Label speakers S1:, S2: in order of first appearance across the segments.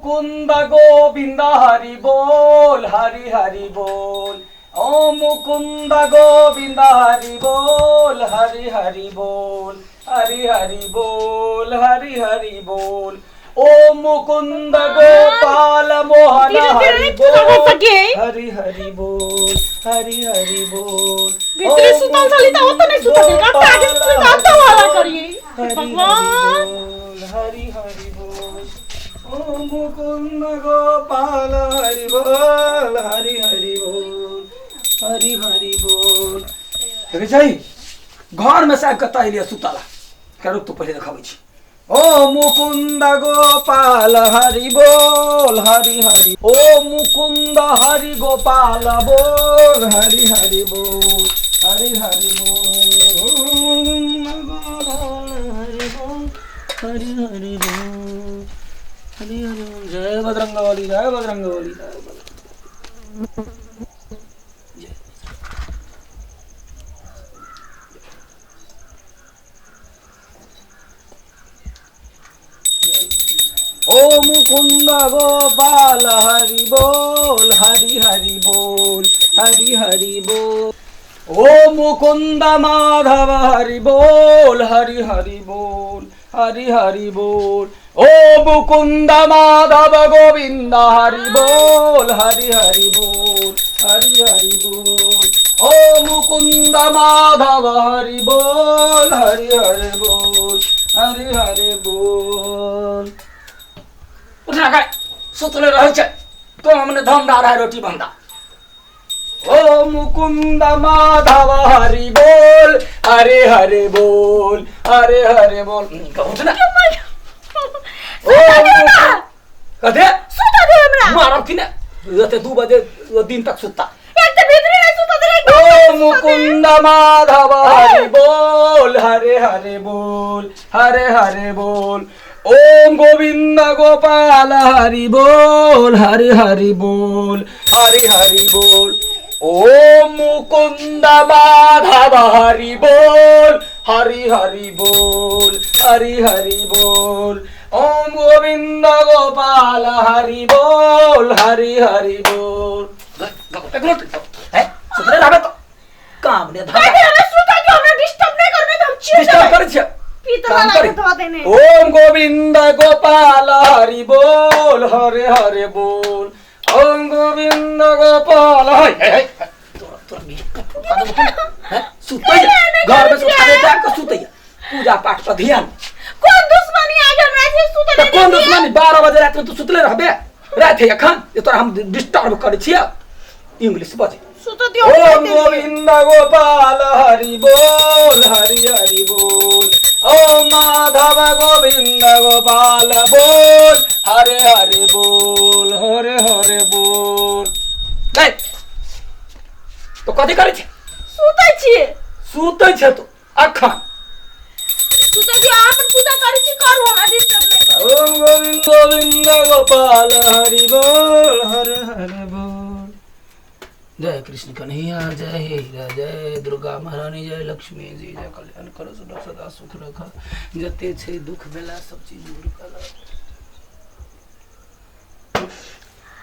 S1: मुकुंद गोविंद हरि बोल हरि हरि बोल। ओ मुकुंद गोविंद हरि बोल हरि हरि बोल हरि हरि बोल हरि हरि बोल। ओ मुकुंद गोपाल मोहन हरि बोल हरि हरि बोल हरि हरि बोल।
S2: भीतरे सुतल चली त होत नहीं सुतल का कागज पे गाता वाला करिए
S1: भगवान हरि हरि बोल। ओ मुकुंद गोपाल हरि बोल हरि हरि बोल हरि हरि बोल। देखे छै घर में साहब कता एलिया सुतला का रुक तो पहले देखाबै छी। ओ मुकुंद गोपाल हरि बोल हरि हरि। ओ मुकुंद हरि गोपाल बोल हरि हरि बोल हरि हरि बोल हरि हरि बोल हरि हरि बोल। जय बजरंगबली जय बजरंगबली जय बजरंग। ओ मुकुंद गोपाल हरि बोल हरि हरि बोल हरि हरि बोल। ओ मुकुंद माधव हरि बोल हरि हरि बोल हरि हरि बोल। ओ मुकुंद माधव गोविंद हरि बोल हरि हरि बोल हरि हरि बोल। ओ मुकुंद माधव हरि बोल हरि हरि बोल हरि हरि बोल। उठना काय सुतले रहे छै तो हमने धमदार है रोटी बंदा। ओ मुकुंद माधव हरि बोल हरे हरे बोल हरे हरे बोल। उठना ओ कथे
S2: सुता दे हमरा
S1: मारब कि ने रात 2 बजे दिन तक सुता
S2: एक तो भीतरे नहीं सुता दे।
S1: ओ मुकुंद माधव हरि बोल हरे हरे बोल हरे हरे बोल। ओम गोविंद गोपाल हरि बोल हरि हरि बोल हरि हरि बोल। ओम मुकुंद माधव हरि बोल हरि हरि बोल हरि हरि बोल। ओम गोविंद गोपाल हरि बोल हरि हरि बोल। है सुतले रहबे तो काम ने धागा
S2: हमें सुता के हमें डिस्टर्ब नहीं करने हम चिढ़
S1: डिस्टर्ब करे छ
S2: पीतल वाला के धो देने।
S1: ओम गोविंद गोपाल हरि बोल हरे हरे बोल। ओम गोविंद गोपाल है तोरा है सुतै घर में सुतावे जाके सुतै पूजा पाठ पर ध्यान।
S2: कौन दुश्मनी आ गया हमरा से सुता
S1: तो कौन दुश्मनी 12 बजे रात में तू सुतले रहबे रात है अखन ये तोरा हम डिस्टर्ब करे छियै इंग्लिश बजे।
S2: सुता दियो।
S1: ओम गोविंद गोपाल हरि बोल हरि हरि बोल। ओम माधव गोविंद गोपाल बोल हरे हरे बोल हरे हरे बोल। नहीं तो कथी करे छे
S2: सुतै छियै
S1: सुतै छे तो अखन
S2: सुता दियो अपन पूजा करै छी करू हमरा डिस्टर्ब नहीं करू।
S1: ओम गोविंद गोविंद गोपाल हरि बोल हरे हरे बोल। जय कृष्ण कन्हैया जय हीरा जय दुर्गा महारानी जय लक्ष्मी जी जय कल्याण करो सदा सुख रख जते छै दुख भेला सब चीज दूर कर।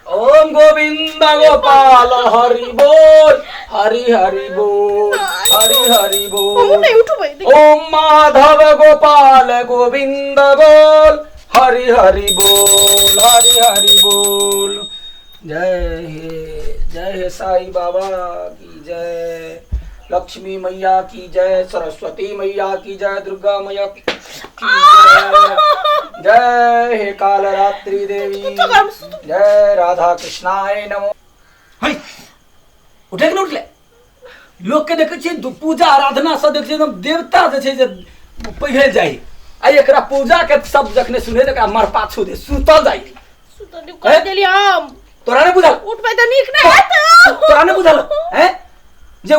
S1: ओम गोविंद गोपाल हरि बोल हरि हरि बोल हरि हरि बोल।
S2: नहीं उठो भाई
S1: ओम माधव गोपाल गोविंद बोल हरि हरि बोल हरि हरि बोल। जय हे साई बाबा की जय लक्ष्मी मैया की जय सरस्वती मैया की जय दुर्गा मैया की जय जय हे कालरात्रि देवी जय राधा कृष्णाय नमो। है उठे के उठले लोग के देखे छी पूजा आराधना सब देखे एकदम देवता जे छै जे पहिले जाई आ एकरा पूजा के सब जखने सुने त एकरा मर पाछू दे सुतल जाई।
S2: सुता दियो कर देली हम
S1: तोरा ने बुझल
S2: उठ पे तो नीक नहीं है
S1: तोरा ने बुझल हैं जे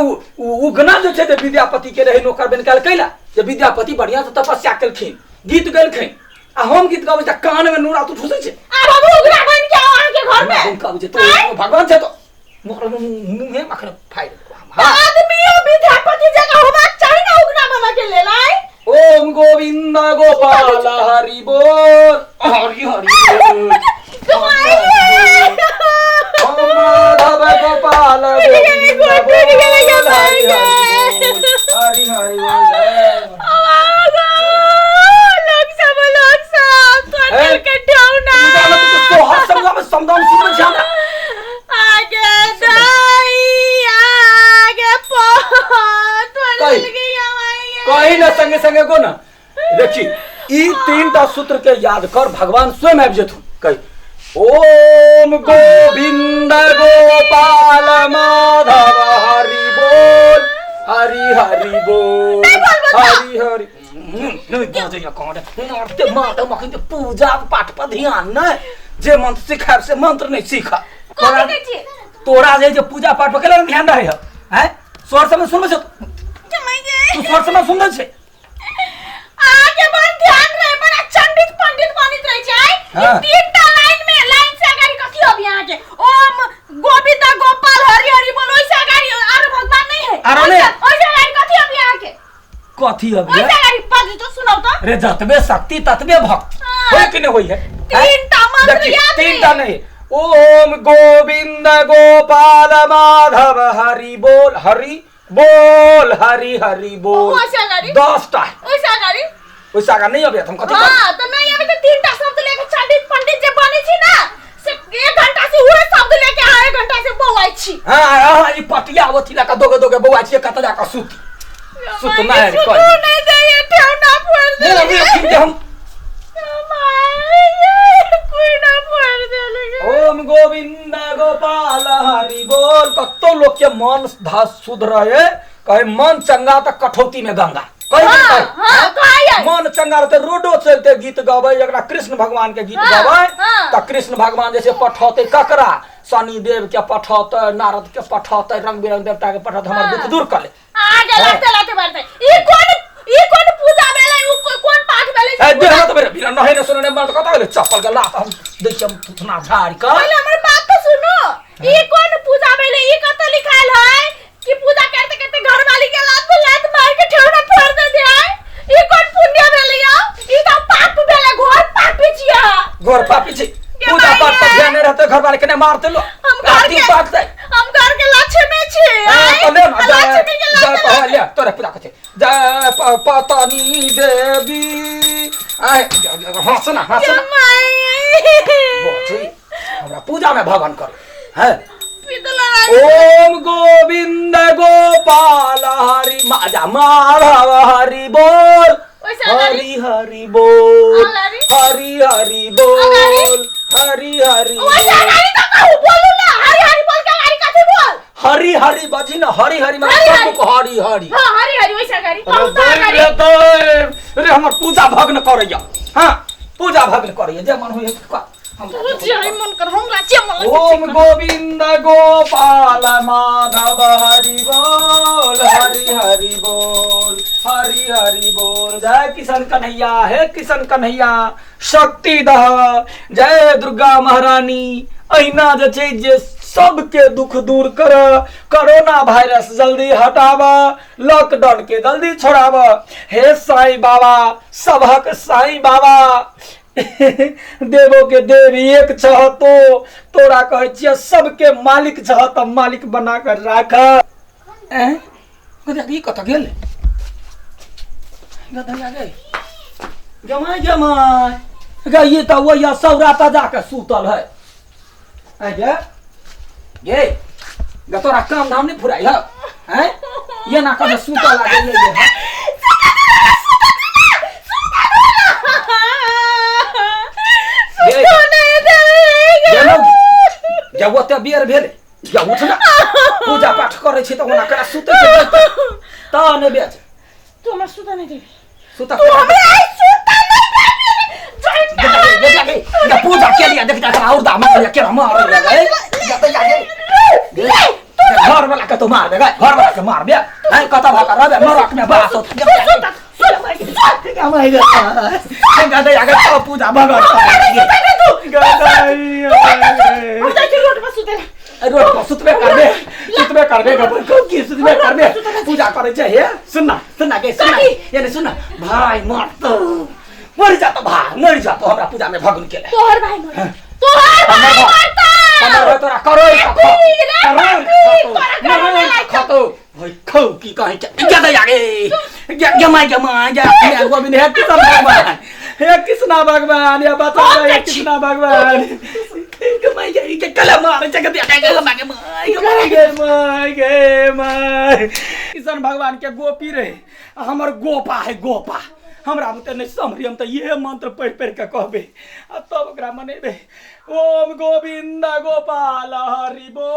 S1: उगना जो छै जे विद्यापति के रहे नौकर बन के कैला जे विद्यापति बढ़िया से तपस्या केलखिन गीत गेलखिन आ हम गीत गाबै त कान में नूरा तू ठुसै छै।
S2: आ बाबू उगना बन के आन के घर में
S1: हम कहबै जे तो भगवान छै तो मोकर मुंह में मखन फाइल
S2: आदमी विद्यापति जगह होबा चाहिए ना उगना बना के ले लाई।
S1: ओम गोविंद गोपाल हरि बोल हरि हरि बोल। संगे संगे गो ना देखी ई 3टा सूत्र के याद कर भगवान स्वयं आबि जेथुन कही ओम गोविंद गोपाल माधव हरि बोल हरि हरि बोल हरि हरि नहीं बजैया कौन नरते माता मखन पूजा पाठ पर ध्यान न जे मंत्र सिखाब से मंत्र नहीं सीखा तोरा जे पूजा पाठ पर केला ध्यान रहे है स्वर समय सुनबे तू स्वर समय सुन छे
S2: आगे बढ़ ध्यान रहे बड़ा चंडित पंडित बनित रहे छै ई 3टा लाइन से आगारी कथि अब यहां के ओम गोविंद गोपाल हरि हरि बोल ओइ से आगारी आर भगवान नहीं है ओइ से आगारी कथि अब यहां के
S1: कथि अब
S2: ओइ से आगारी पद तो सुनाओ तो
S1: रे जतबे शक्ति ततबे भक्त होय कि नहीं होय है
S2: 3टा मंत्र याद
S1: 3टा नहीं ओम गोविंद गोपाल माधव हरि बोल हरि हरि बोल 10टा ओइसा का नहीं अबे हम कथि
S2: हां तो नहीं अबे तो 3टा शब्द लेके चंडित पंडित जे बनी छी ना से 1 घंटा से हुए शब्द लेके 1 घंटा से बौआई छी
S1: हां ई पटिया अवथि ला का दोगे बौआई छी कत जा का सुत ना रे कोई
S2: नहीं दे ये ठेवना फोड़ दे
S1: नहीं हम
S2: कोई ना फोड़ दे लगे
S1: ओम गोविंद गोपाल हरि बोल कतो लोग के मन धास शुद्ध रहे कहे मन चंगा त कठौती में गंगा मन चंगा रहते रोडो चलते गीत गावे एकरा कृष्ण भगवान के गीत गावे त कृष्ण भगवान जैसे पठौते ककरा शनि देव के पठौते नारद के पठौते रंग बिरंग देवता के पठौते हमर दुख दूर कर ले
S2: आगे लाते बढ़ते ई कौन पूजा भेलै कौन पाठ भेलै
S1: ए देह तो मेरे बिना नहीं न सुनने मन कथा भेलै चप्पल के लात हम देखम तुतना झाड़ का
S2: पहले हमर बात तो सुनो ई कौन पूजा भेलै ई कत लिखाल है कि पूजा करते करते घर वाली के लात मार के ठेवना फोड़ दे दे ई कौन पुण्य भेलै ई तो पाप भेलै घोर पापी छिया
S1: घोर पापी छी पूजा पाठ पर ध्यान नहीं रहते घर वाले के नहीं मारते लो
S2: हम घर के लक्ष्मी छी
S1: तो ले ना जय पहले तोरे पूजा करते जय पतानी देवी आए हंसना बोझी हमरा पूजा में भगवान कर है ओम गोविंद गोपाल हरि माधव हरि बोल हरि हरि बोल हरि हरि बोल हरि हरि हरि हरि बजी ना हरि हरि मतलब हरि हरि
S2: हां हरि हरि वैसा करी
S1: रे हमर पूजा भग्न करैया हां पूजा भग्न करैया जे मन होय हम
S2: मन कर हम राज्य मन
S1: ओम गोविंद गोपाल माधव हरि बोल हरि हरि बोल हरि हरि बोल जय किशन कन्हैया हे किशन कन्हैया शक्ति दह जय दुर्गा महारानी अहिना जे छै जे सबके दुख दूर कर कोरोना वायरस जल्दी हटावा लॉकडाउन के जल्दी छोड़ावा हे साईं बाबा सबहक साईं बाबा देवो के देव एक छह तो तोरा कहे छियै सबके मालिक छह त मालिक बना कर राख ई कत गेल गदया गई जमाई गई त वो या सौरा ताजा के सूतल है आ ये तोरा काम धाम नहीं फुराई है ये ना कदे सूतल लागे ये जब वो बियर भेले जब उठ ना पूजा पाठ करे छी त ओना करा सुते छै त ने बेच
S2: तू हमर सुता नहीं देबी
S1: सुता
S2: तू हमरा आई सुता नहीं देबी
S1: ये पूजा के लिए देख जा और दाम ये के मार गए घर वाला के तो मार दे घर वाला के मार बे है कता भाका रबे मरक में बात हो गदे आगे तो पूजा भगवान रोड पर सुतबे करबे गबर को की सुतबे करबे पूजा करे छै हे सुनना के सुनना ये ने सुनना भाई मर जा तो हमरा पूजा में भगवान के
S2: तोहर भाई मरता
S1: हमर तोरा करो खातो भाई खौ की कहे गदे आगे जमाई गोविंद हे कृष्ण भगवान या बता हे कृष्ण भगवान कमाई जाई के कला मार जगत आगे माई कृष्ण भगवान के गोपी रहे, हमर गोपा है गोपा। हमरा बुते नहीं समझी, हम तो ये मंत्र पढ़ पढ़ के कहबे, तब ओकरा मनेबे। ओम गोविंद गोपाल हरि बोल।